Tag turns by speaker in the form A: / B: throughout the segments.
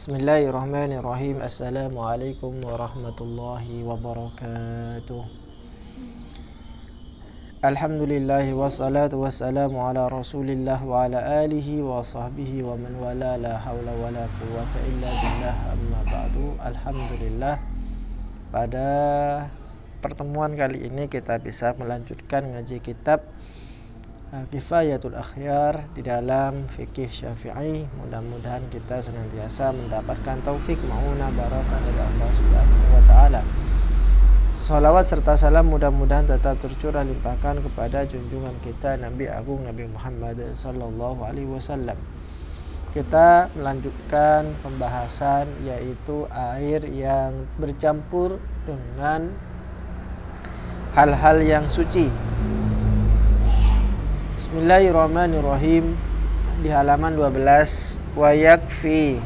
A: Bismillahirrahmanirrahim. Assalamualaikum warahmatullahi wabarakatuh. Alhamdulillahi wassalatu wassalamu ala rasulillah wa ala alihi wa sahbihi wa man wala, la hawla wa la quwwata illa billah, amma ba'du. Alhamdulillah, pada pertemuan kali ini kita bisa melanjutkan ngaji kitab Kifayatul Akhyar di dalam fikih Syafi'i. Mudah-mudahan kita senantiasa mendapatkan taufik, maunah, barakah dari Allah Subhanahu wa taala. Salawat serta salam mudah-mudahan tetap tercurah limpahkan kepada junjungan kita Nabi Agung Nabi Muhammad sallallahu alaihi wasallam. Kita melanjutkan pembahasan yaitu air yang bercampur dengan hal-hal yang suci. Bismillahirrahmanirrahim. Di halaman 12, wa yakfi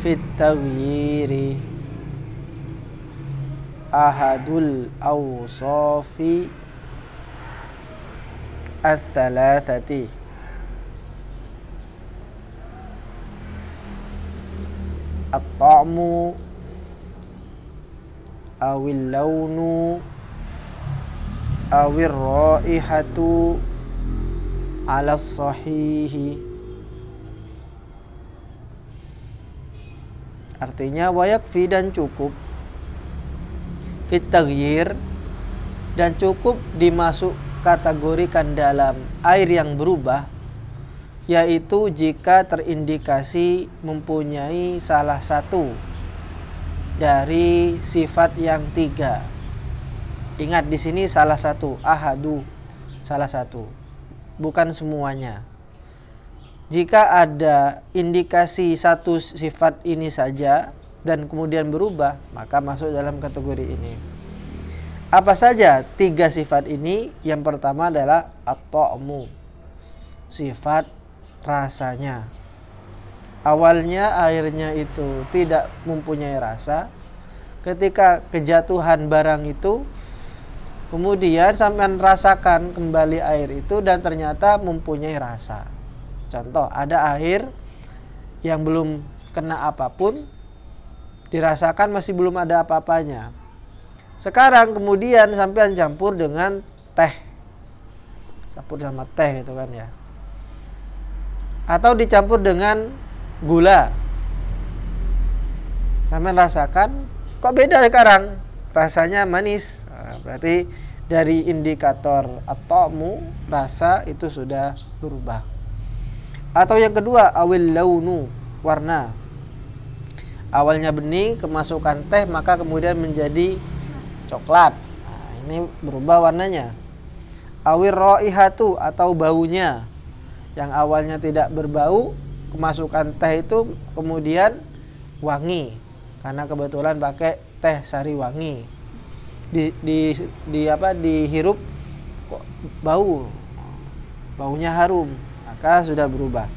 A: fit taghyiri ahadul awsafi ats-tsalatsati at-ta'mu awil launu awir raihatu ala sahihi. Artinya wayakfi, dan cukup, fit taghyir, dan cukup dimasuk kategorikan dalam air yang berubah, yaitu jika terindikasi mempunyai salah satu dari sifat yang tiga. Ingat di sini salah satu, ahadu, salah satu, bukan semuanya. Jika ada indikasi satu sifat ini saja dan kemudian berubah, maka masuk dalam kategori ini. Apa saja tiga sifat ini? Yang pertama adalah at-ta'mu, sifat rasanya. Awalnya airnya itu tidak mempunyai rasa. Ketika kejatuhan barang itu, kemudian sampean rasakan kembali air itu dan ternyata mempunyai rasa. Contoh, ada air yang belum kena apapun, dirasakan masih belum ada apa-apanya. Sekarang kemudian sampean campur dengan teh, campur sama teh itu kan ya, atau dicampur dengan gula, sampean rasakan kok beda sekarang, rasanya manis. Nah, berarti dari indikator at-ta'mu, rasa itu sudah berubah. Atau yang kedua, awil launu, warna. Awalnya bening, kemasukan teh, maka kemudian menjadi coklat. Nah, ini berubah warnanya. Awir raihatu, atau baunya. Yang awalnya tidak berbau, kemasukan teh itu kemudian wangi, karena kebetulan pakai teh sari wangi. Dihirup kok baunya harum, maka sudah berubah.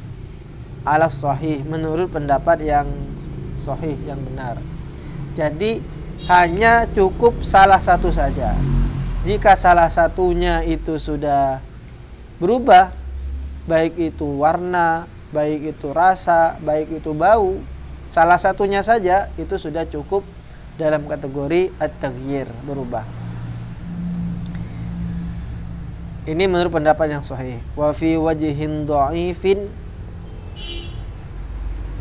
A: Alas sahih, menurut pendapat yang sahih, yang benar. Jadi hanya cukup salah satu saja. Jika salah satunya itu sudah berubah, baik itu warna, baik itu rasa, baik itu bau, salah satunya saja itu sudah cukup dalam kategori at-taghyir, berubah. Ini menurut pendapat yang sahih. Wa fi wajhin dha'ifin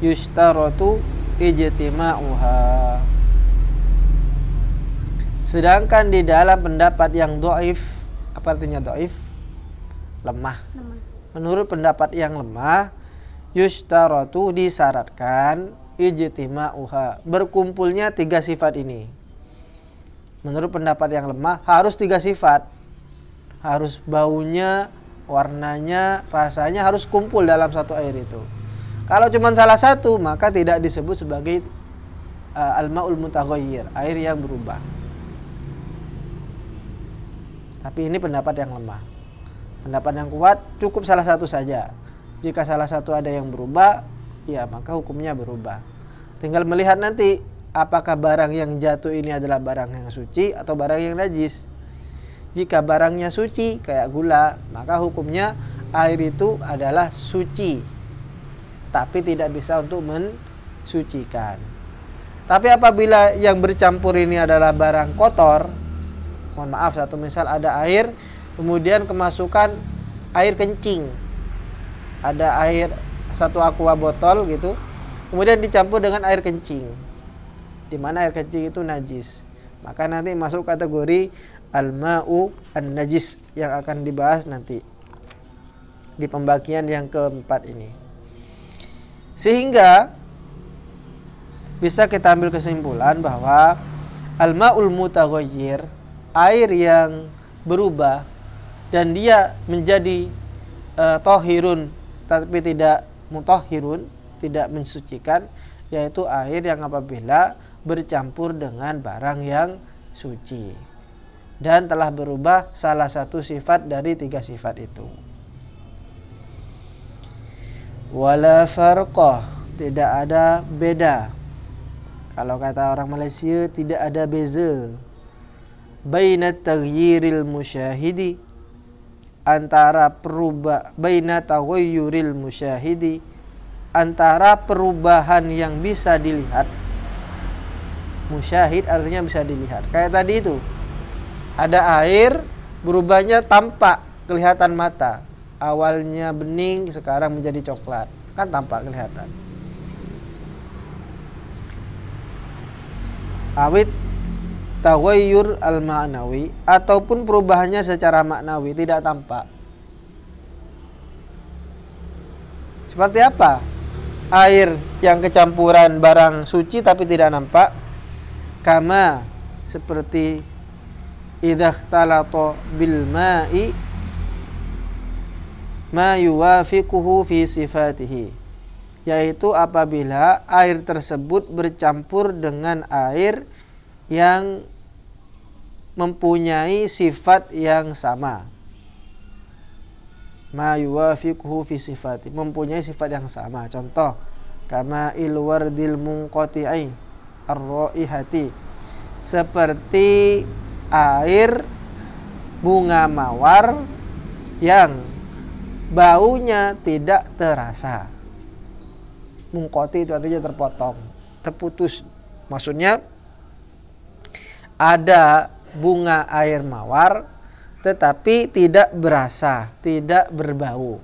A: yushtaratu ijtima'uha. Sedangkan di dalam pendapat yang dhaif, apa artinya dhaif? Lemah. Menurut pendapat yang lemah, yushtaratu, disyaratkan, ijtima'uha, berkumpulnya tiga sifat ini. Menurut pendapat yang lemah harus tiga sifat, harus baunya, warnanya, rasanya harus kumpul dalam satu air itu. Kalau cuma salah satu, maka tidak disebut sebagai al-ma'ul mutaghayyir, air yang berubah. Tapi ini pendapat yang lemah. Pendapat yang kuat, cukup salah satu saja. Jika salah satu ada yang berubah, ya maka hukumnya berubah. Tinggal melihat nanti apakah barang yang jatuh ini adalah barang yang suci atau barang yang najis. Jika barangnya suci kayak gula, maka hukumnya air itu adalah suci. tapi tidak bisa untuk mensucikan. Tapi apabila yang bercampur ini adalah barang kotor, mohon maaf, satu misal ada air, kemudian kemasukan air kencing, ada air satu aqua botol gitu, kemudian dicampur dengan air kencing, di mana air kencing itu najis, maka nanti masuk kategori al-ma'u an-najis yang akan dibahas nanti di pembagian yang keempat ini. Sehingga bisa kita ambil kesimpulan bahwa al-ma'ul mutaghayyir, air yang berubah dan dia menjadi tohirun tapi tidak mutahhirun, tidak mensucikan, yaitu air yang apabila bercampur dengan barang yang suci dan telah berubah salah satu sifat dari 3 sifat itu. Wala farqah, tidak ada beda. Kalau kata orang Malaysia, tidak ada beza baina taghyiril musyahidi, antara baina taghayyuril musyahidi, antara perubahan yang bisa dilihat. Musyahid artinya bisa dilihat. Kayak tadi itu, ada air berubahnya tampak kelihatan mata. Awalnya bening, sekarang menjadi coklat, kan tampak kelihatan. Awit taghayyur al-ma'nawi, ataupun perubahannya secara maknawi tidak tampak. Seperti apa? Air yang kecampuran barang suci tapi tidak nampak. Kama, seperti idza ikhtalata bil ma'i ma yuwafiquhu fi sifatihi, yaitu apabila air tersebut bercampur dengan air yang mempunyai sifat yang sama. Ma yuwafiquhu fi sifati, mempunyai sifat yang sama. Contoh, kama ilwardil munqati'i ar-raihati, seperti air bunga mawar yang baunya tidak terasa. Mungkoti itu artinya terpotong, terputus. Maksudnya ada bunga air mawar tetapi tidak berasa, tidak berbau.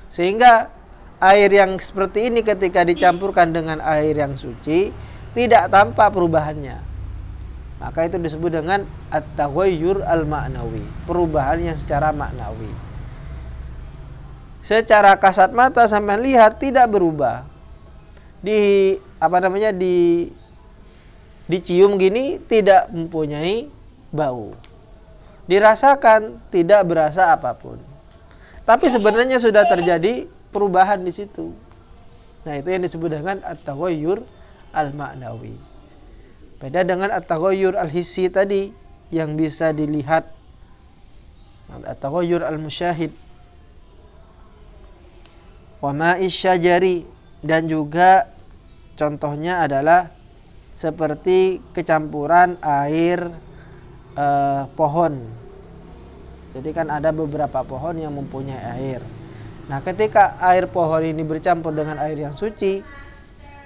A: Sehingga air yang seperti ini ketika dicampurkan dengan air yang suci tidak tampak perubahannya. Maka itu disebut dengan at-taghayyur al-ma'nawi, perubahan yang secara maknawi. Secara kasat mata sampai lihat tidak berubah. Dicium gini tidak mempunyai bau. Dirasakan tidak berasa apapun. Tapi sebenarnya sudah terjadi perubahan di situ. Nah, itu yang disebut dengan at-taghayyur al-ma'nawi. Beda dengan at-taghayyur al-hissi tadi yang bisa dilihat. At-taghayyur al-musyahid. Wa ma'is syajari, dan juga contohnya adalah seperti kecampuran air pohon. Jadi kan ada beberapa pohon yang mempunyai air. Nah, ketika air pohon ini bercampur dengan air yang suci,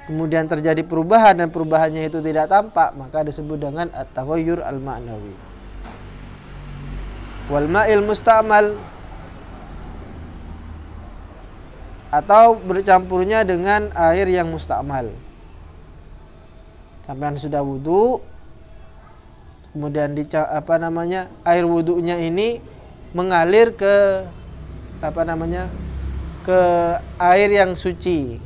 A: kemudian terjadi perubahan dan perubahannya itu tidak tampak, maka disebut dengan at-taghayyur al-ma'nawi. Wal ma'il musta'mal, atau bercampurnya dengan air yang musta'mal. Sampai sudah wudu, kemudian air wudunya ini mengalir ke ke air yang suci.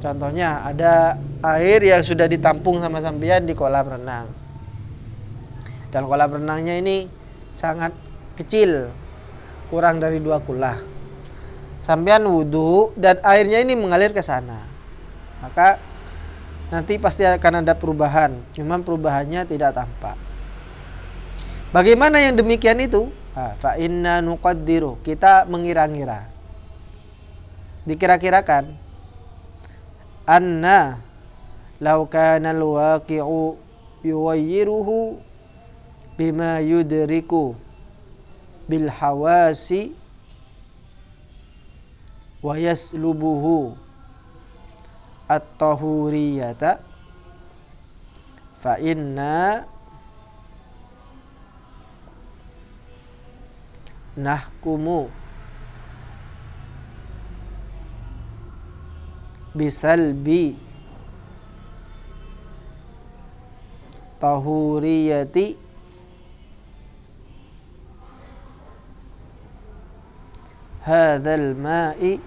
A: Contohnya ada air yang sudah ditampung sama sampean di kolam renang. Dan kolam renangnya ini sangat kecil, kurang dari 2 kulah. Sampean wudu dan airnya ini mengalir ke sana. Maka nanti pasti akan ada perubahan, cuman perubahannya tidak tampak. Bagaimana yang demikian itu? Fa inna nuqaddiru, kita mengira-ngira. Dikira-kirakan anna law kana al-waqi'u yughayyiruhu bima yudriku bil hawasi wa yaslubuhu at-tahuriyata fa inna nahkumu bisalbi tahuriyati hadzal ma'i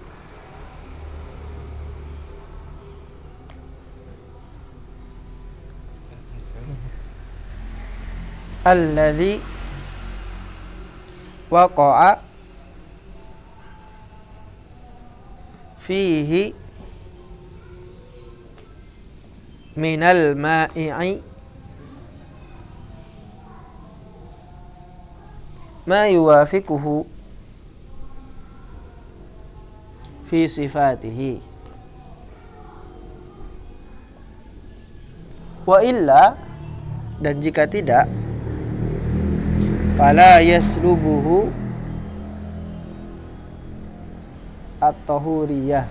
A: alladhi waqa'a fihi minal ma'i'i ma yuwafiquhu fi sifatihi wa illa, dan jika tidak, fala yaslubuhu at-tahuriyah.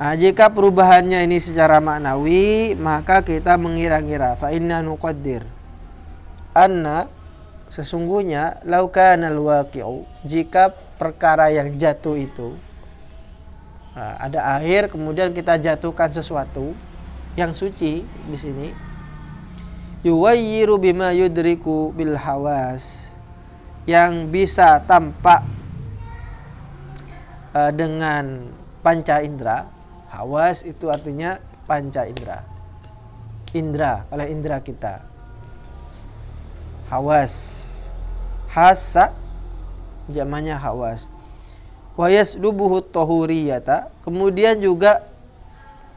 A: Nah, jika perubahannya ini secara maknawi, maka kita mengira-ngira fa inna nuqaddir anna, sesungguhnya laukanal waqi'u, jika perkara yang jatuh itu ada air, kemudian kita jatuhkan sesuatu yang suci di sini, yuwayyiru bima yudriku bil hawas, yang bisa tampak dengan panca indera. Hawas itu artinya panca indera. Indra, oleh indra kita. Hawas, hasa jamannya hawas. Wa yaslubuhu tahuriyata, kemudian juga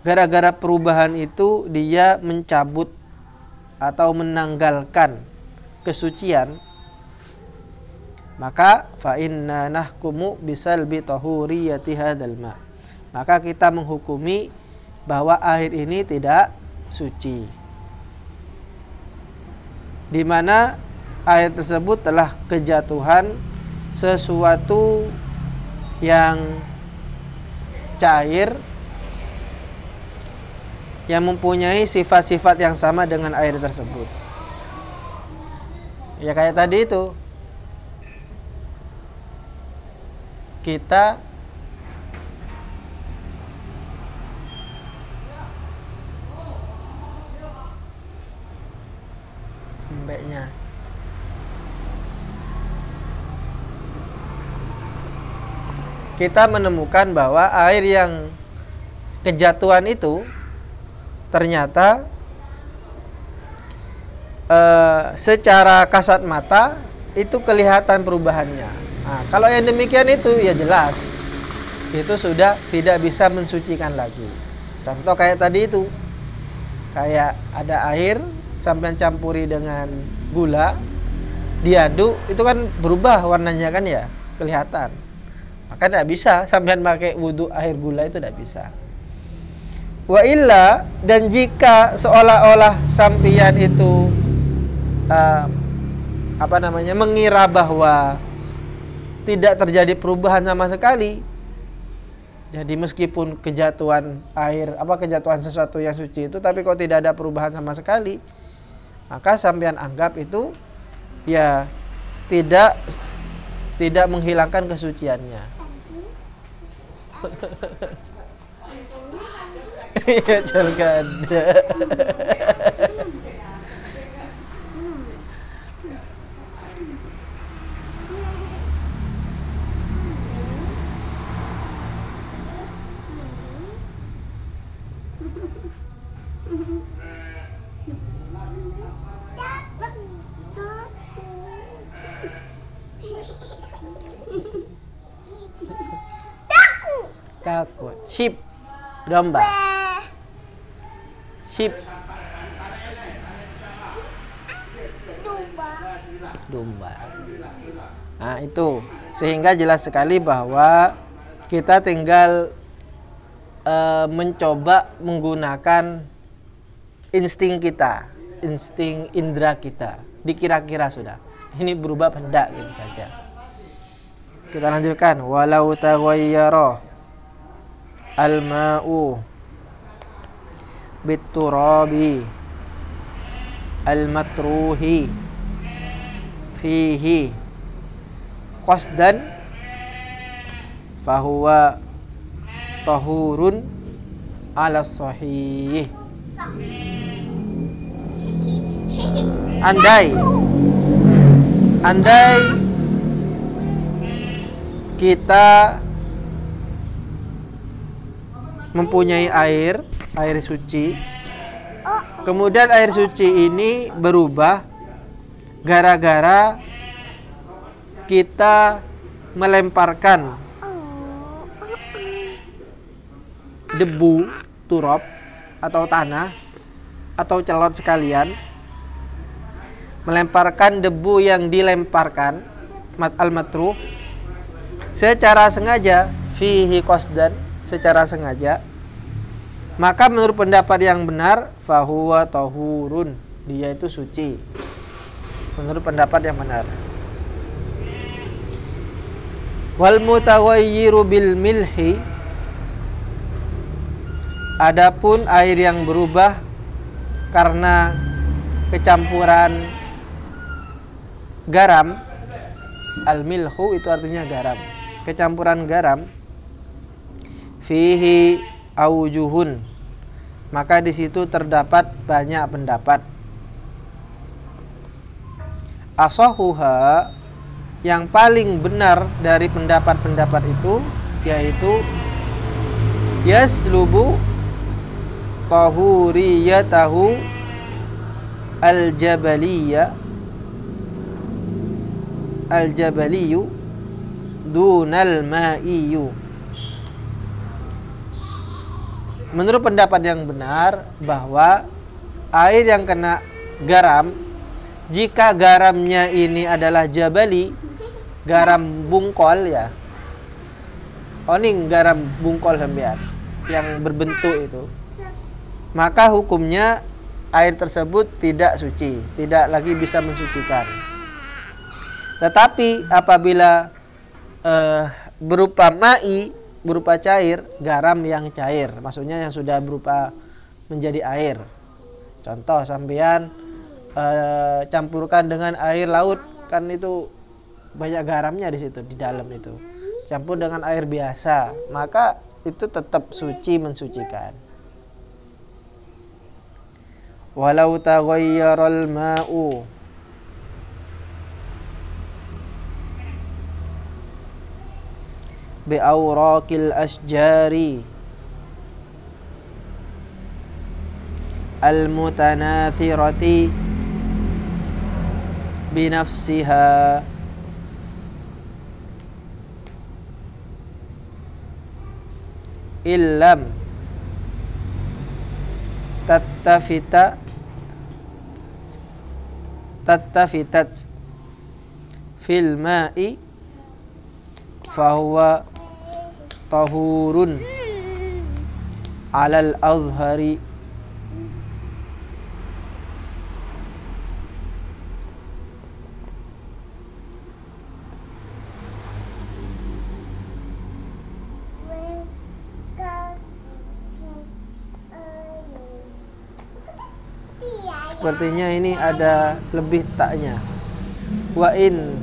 A: gara-gara perubahan itu dia mencabut atau menanggalkan kesucian, maka fa inna nahkumu bisalbi tahuriyati hadzal ma, maka kita menghukumi bahwa air ini tidak suci, di mana air tersebut telah kejatuhan sesuatu yang cair yang mempunyai sifat-sifat yang sama dengan air tersebut. Ya kayak tadi itu, kita mbeknya kita menemukan bahwa air yang kejatuhan itu ternyata secara kasat mata itu kelihatan perubahannya. Nah, kalau yang demikian itu ya jelas itu sudah tidak bisa mensucikan lagi. Contoh kayak tadi itu, kayak ada air sampai campuri dengan gula, diaduk, itu kan berubah warnanya kan ya, kelihatan. Maka tidak bisa sampean pakai wudhu air gula, itu tidak bisa. Wa illa, dan jika seolah-olah sampean itu mengira bahwa tidak terjadi perubahan sama sekali, jadi meskipun kejatuhan air, kejatuhan sesuatu yang suci itu, tapi kok tidak ada perubahan sama sekali, maka sampean anggap itu ya tidak menghilangkan kesuciannya. Ya jangan. Takut. Sheep, domba. Sheep, domba. Nah itu, sehingga jelas sekali bahwa kita tinggal mencoba menggunakan insting kita, insting indera kita, dikira-kira sudah ini berubah apa enggak, gitu saja. Kita lanjutkan. Walau taghayyara al-ma'u bit-turabi al-matruhi fihi qasdan fahuwa tahurun ala sahih. Andai kita mempunyai air suci, kemudian air suci ini berubah gara-gara kita melemparkan debu, turab atau tanah atau celot sekalian, melemparkan debu yang dilemparkan al-matruh secara sengaja, fihi qasdan, secara sengaja, maka menurut pendapat yang benar fahuwa tahurun, dia itu suci menurut pendapat yang benar. Wal mutaghayyiru bil milhi, adapun air yang berubah karena kecampuran garam, al-milhu itu artinya garam, kecampuran garam, fihi aujuhun, maka di situ terdapat banyak pendapat. Asahuha, yang paling benar dari pendapat-pendapat itu yaitu yaslubu tahuriyatahu al-jabaliyu dunal ma'iyu. Menurut pendapat yang benar bahwa air yang kena garam, jika garamnya ini adalah jabali, garam bungkol ya, oning garam bungkol sampean yang berbentuk itu, maka hukumnya air tersebut tidak suci, tidak lagi bisa mensucikan. Tetapi apabila berupa ma'i, berupa cair, garam yang cair, maksudnya yang sudah berupa menjadi air. Contoh sampean campurkan dengan air laut, kan itu banyak garamnya di situ, di dalam itu. Campur dengan air biasa, maka itu tetap suci, mensucikan. Walau taghayyaral ma'u bi awraqil asjari al-mutanathirati binafsiha illam tattafitat fil ma'i fahuwa tahurun alal azhari. Sepertinya ini ada lebih taknya. Wa in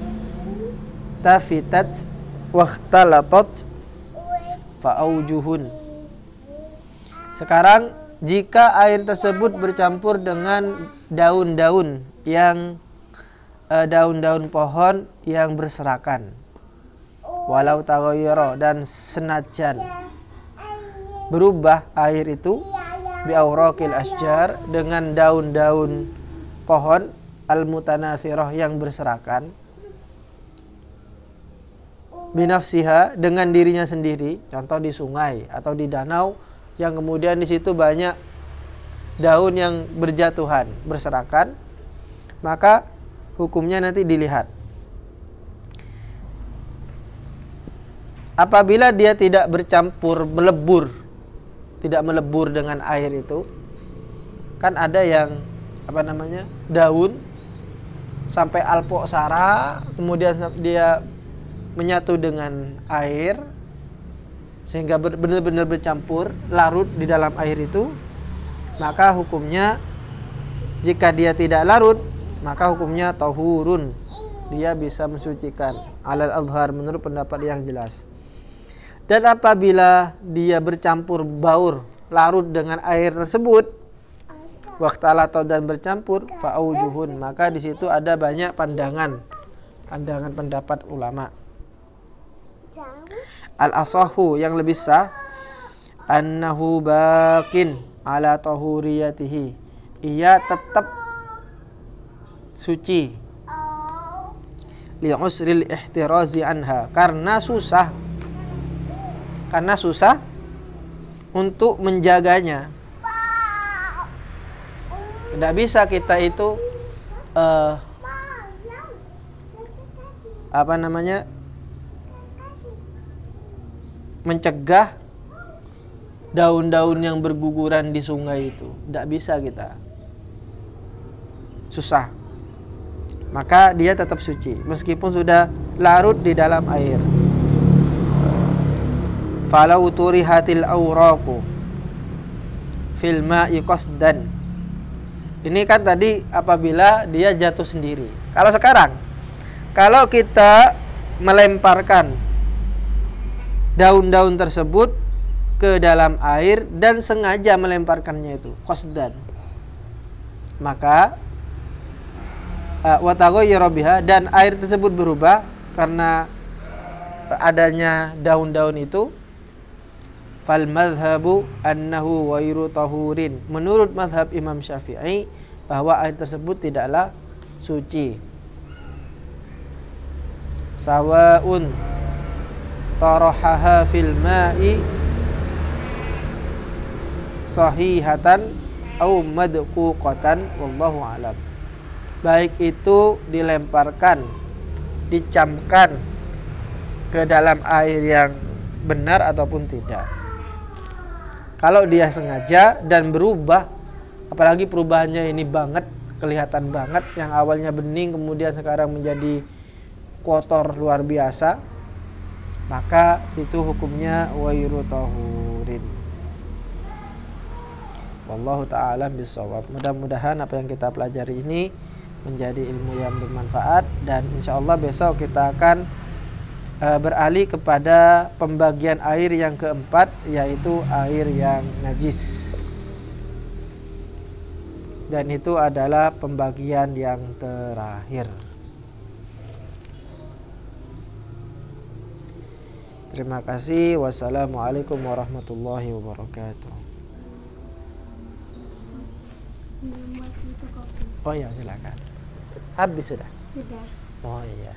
A: tafitat wakhtalatat fa'aujuhun. Sekarang jika air tersebut bercampur dengan daun-daun yang daun-daun pohon yang berserakan, walau taghayyara, dan senajan berubah air itu bi awraqil asjar, dengan daun-daun pohon al-mutanathirah yang berserakan, binafsiha, dengan dirinya sendiri, contoh di sungai atau di danau yang kemudian di situ banyak daun yang berjatuhan, berserakan, maka hukumnya nanti dilihat. Apabila dia tidak bercampur, melebur, tidak melebur dengan air itu, kan ada yang daun sampai alpoksara, kemudian dia menyatu dengan air, sehingga benar-benar bercampur, larut di dalam air itu, maka hukumnya, jika dia tidak larut, maka hukumnya tahurun, dia bisa mensucikan, alal azhar, menurut pendapat yang jelas. Dan apabila dia bercampur baur, larut dengan air tersebut, waqtalata dan bercampur, fa'aujuhun, maka di situ ada banyak pandangan pendapat ulama. Al-asahu, yang lebih sah, annahu baqin ala tahuriyatihi, ia tetap suci, li'usril ihtirazi anha, karena susah untuk menjaganya. Tidak bisa kita itu mencegah daun-daun yang berguguran di sungai itu. Tidak bisa kita. Susah. Maka dia tetap suci meskipun sudah larut di dalam air. Falau turihatil awraqu fil ma'i qasdan. Ini kan tadi apabila dia jatuh sendiri. Kalau sekarang, kalau kita melemparkan daun-daun tersebut ke dalam air dan sengaja melemparkannya itu qasdan, maka wa taghayyara biha, dan air tersebut berubah karena adanya daun-daun itu, fal madhhabu annahu ghairu tahurin, menurut mazhab Imam Syafi'i bahwa air tersebut tidaklah suci. Sawaun tarahaha fil ma'i sahihatan au madquqatan wallahu alam. Baik itu dilemparkan, dicamkan ke dalam air yang benar ataupun tidak. Kalau dia sengaja dan berubah, apalagi perubahannya ini banget, kelihatan banget, yang awalnya bening kemudian sekarang menjadi kotor luar biasa, maka itu hukumnya ghairu tahurin. Wallahu ta'ala bisawab. Mudah-mudahan apa yang kita pelajari ini menjadi ilmu yang bermanfaat, dan insyaallah besok kita akan beralih kepada pembagian air yang keempat, yaitu air yang najis, dan itu adalah pembagian yang terakhir. Terima kasih. Wassalamualaikum warahmatullahi wabarakatuh. Oh ya, silakan. Habis sudah?
B: Sudah.
A: Oh iya.